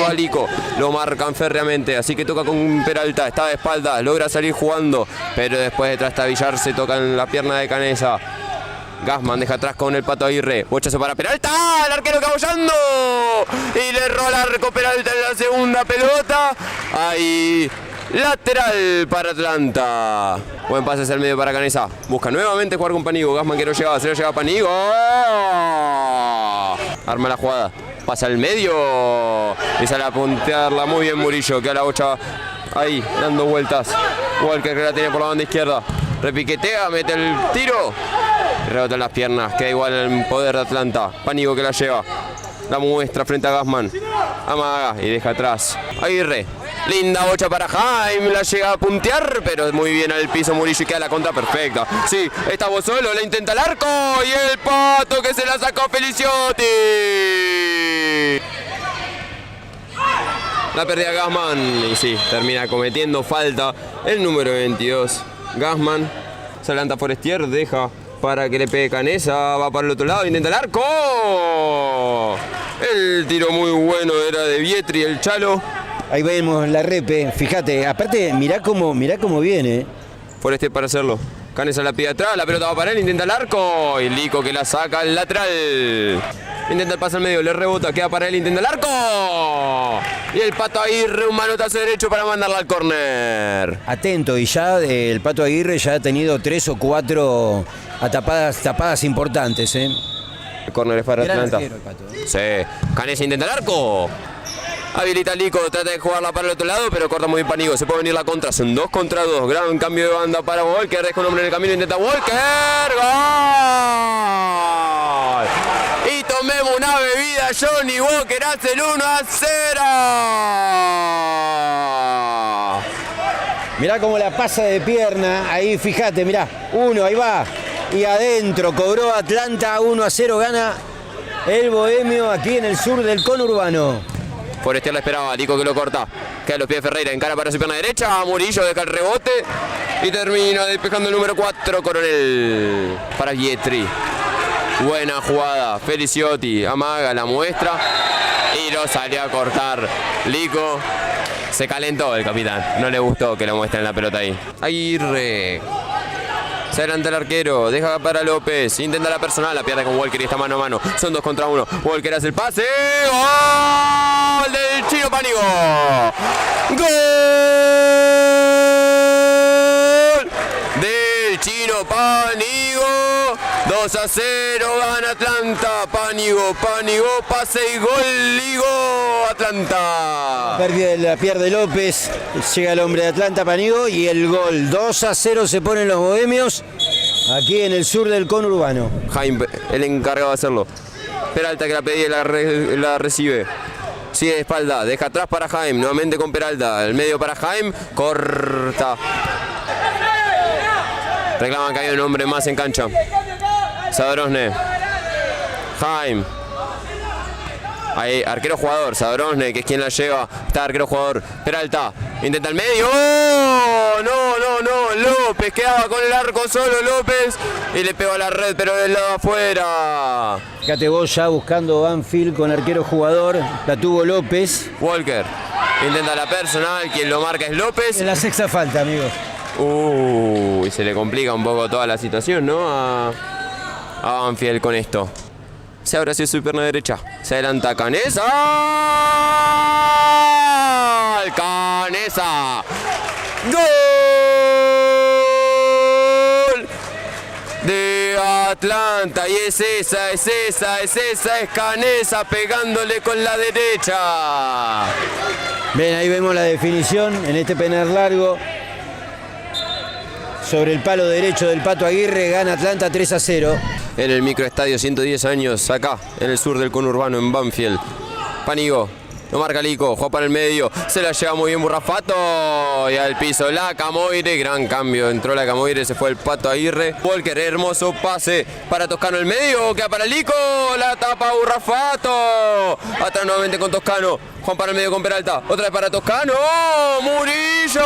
a Lico. Lo marcan férreamente, así que toca con Peralta. Está de espalda, logra salir jugando, pero después de trastabillarse toca en la pierna de Canesa. Gassman deja atrás con el Pato Aguirre. Bochazo para Peralta. El arquero cabollando. Y le erró al arco Peralta en la segunda pelota. Ahí. Lateral para Atlanta. Buen pase hacia el medio para Canesa. Busca nuevamente jugar con Panigo. Gassman que no llegaba. Se lo lleva Panigo. Arma la jugada. Pasa al medio. Y sale a puntearla muy bien Murillo. Que a la bocha ahí dando vueltas. Walker que la tiene por la banda izquierda. Repiquetea. Mete el tiro. Rebota en las piernas. Queda igual el poder de Atlanta. Panigo que la lleva. La muestra frente a Gassman. Amaga y deja atrás. Aguirre. Linda bocha para Jaime, la llega a puntear, pero muy bien al piso Murillo y queda la contra perfecta. Sí, está Bozzolo, la intenta el arco y el Pato que se la sacó Feliciotti. La pérdida Gassman y sí, termina cometiendo falta el número 22. Gassman se adelanta Forestier, deja para que le pegue Canesa, va para el otro lado, intenta el arco. El tiro muy bueno era de Vietri, el Chalo. Ahí vemos la repe, fíjate, aparte mirá cómo viene. Forestier para hacerlo. Canesa la pide atrás, la pelota va para él, intenta el arco. Y Lico que la saca al lateral. Intenta el pase al medio, le rebota, queda para él, intenta el arco. Y el Pato Aguirre, un manotazo derecho para mandarla al córner. Atento, y ya el Pato Aguirre ya ha tenido 3 o 4 tapadas importantes. El córner es para Gran Atlanta. arquero, el Pato. Sí, Canesa intenta el arco. Habilita Lico, trata de jugarla para el otro lado, pero corta muy bien Panigo. Se puede venir la contra, son 2 contra 2. Gran cambio de banda para Walker. Deja un hombre en el camino, intenta Walker. ¡Gol! Y tomemos una bebida. Johnny Walker hace el 1-0. Mirá cómo la pasa de pierna. Ahí fíjate, mirá. Uno, ahí va. Y adentro cobró Atlanta 1-0. Gana el Bohemio aquí en el sur del conurbano. Forestier la esperaba, Lico que lo corta. Queda a los pies de Ferreira, encara para su pierna derecha. Murillo deja el rebote y termina despejando el número 4, Coronel. Para Vietri. Buena jugada, Feliciotti amaga, la muestra y lo salió a cortar. Lico se calentó el capitán, no le gustó que lo muestren la pelota ahí. Aguirre. Se adelanta el arquero, deja para López, intenta la personal, la pierde con Walker y está mano a mano. Son 2 contra 1. Walker hace el pase. ¡Gol del Chino Panigo! ¡Gol del Chino Panigo! 2-0, gana Atlanta. Panigo, pase y gol, Ligo, Atlanta. La pierde López, llega el hombre de Atlanta, Panigo, y el gol. 2-0 se ponen los bohemios aquí en el sur del conurbano. Jaime, el encargado de hacerlo. Peralta que la pedía y la recibe. Sigue de espalda, deja atrás para Jaime, nuevamente con Peralta. El medio para Jaime, corta. Reclaman que hay un hombre más en cancha. Zadorozny. Jaime. Ahí, arquero jugador, Zadorozny, que es quien la lleva. Está arquero jugador. Peralta. Intenta el medio. ¡Oh! No. López quedaba con el arco solo López. Y le pegó a la red, pero del lado afuera. Fíjate vos ya buscando Banfield con arquero jugador. La tuvo López. Walker. Intenta la personal. Quien lo marca es López. En la sexta falta, amigos. Y se le complica un poco toda la situación, ¿no? A Banfield con esto. Se abre hacia su pierna derecha. Se adelanta Canesa. Canesa. ¡Gol! De Atlanta. Y es esa. Es Canesa pegándole con la derecha. Ven, ahí vemos la definición en este penal largo. Sobre el palo derecho del Pato Aguirre, gana Atlanta 3-0. En el microestadio, 110 años, acá, en el sur del conurbano, en Banfield. Panigo, lo marca Lico, juega para el medio, se la lleva muy bien Burrafato. Y al piso la Camoire, gran cambio, entró la Camoire, se fue el Pato Aguirre. Walker, hermoso pase para Toscano el medio, queda para Lico, la tapa Burrafato. Atrás nuevamente con Toscano, Juan para el medio con Peralta, otra vez para Toscano, Murillo.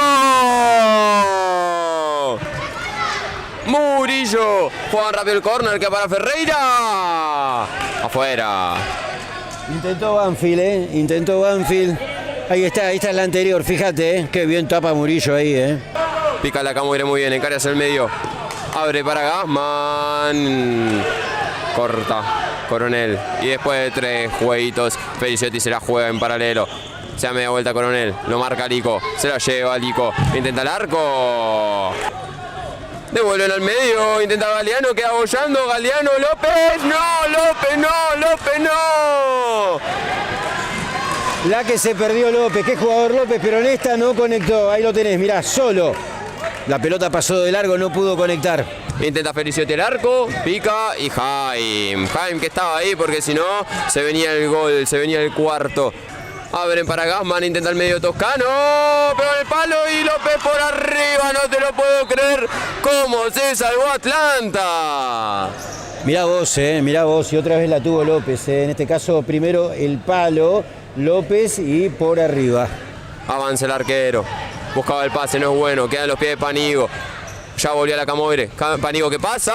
Juegan rápido el córner que para Ferreira. Afuera. Intentó Banfield, intentó Banfield. Ahí está la anterior, fíjate, qué bien tapa Murillo ahí, Pica la Camoire muy bien, encara hacia el medio. Abre para Gassman. Corta Coronel. Y después de 3 jueguitos, Feliciotti se la juega en paralelo. Se da media vuelta Coronel. Lo marca Lico. Se la lleva Lico. Intenta el arco. Devuelven al medio. Intenta Galeano. Queda bollando. Galeano. López. No. López no. López no. La que se perdió López. Qué jugador López, pero en esta no conectó. Ahí lo tenés, mirá, solo. La pelota pasó de largo, no pudo conectar. Intenta Feliciotti el arco, pica y Jaime que estaba ahí porque si no se venía el gol, se venía el cuarto. Abren para Gassman, intenta el medio Toscano, pegó en el palo y López por arriba, no te lo puedo creer cómo se salvó Atlanta. Mirá vos, y otra vez la tuvo López, En este caso primero el palo, López y por arriba. Avanza el arquero, buscaba el pase, no es bueno, quedan los pies de Panigo. Ya volvió a la Camoire. Panigo que pasa.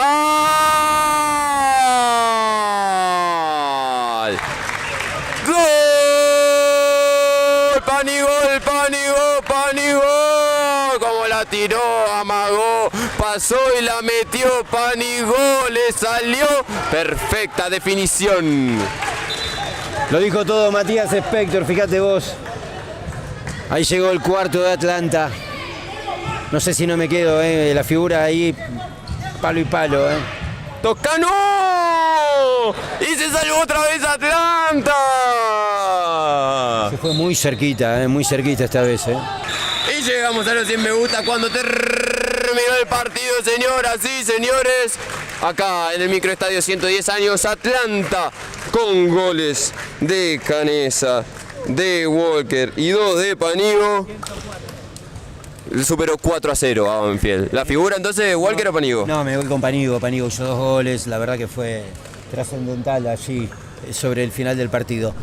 ¡Gol! Panigo. Como la tiró, amagó, pasó y la metió Panigo. Le salió perfecta definición. Lo dijo todo Matías Spector, fíjate vos. Ahí llegó el cuarto de Atlanta. No sé si no me quedo, la figura ahí, palo y palo. ¡Toscano! ¡Y se salvó otra vez Atlanta! Se fue muy cerquita esta vez. Y llegamos a los 100 me gusta cuando terminó el partido, señoras y señores. Acá en el microestadio 110 años, Atlanta con goles de Canesa, de Walker y 2 de Panigo. Superó 4-0 a Banfield. ¿La figura entonces Walker o Panigo? No, me voy con Panigo. Panigo hizo 2 goles. La verdad que fue trascendental allí sobre el final del partido.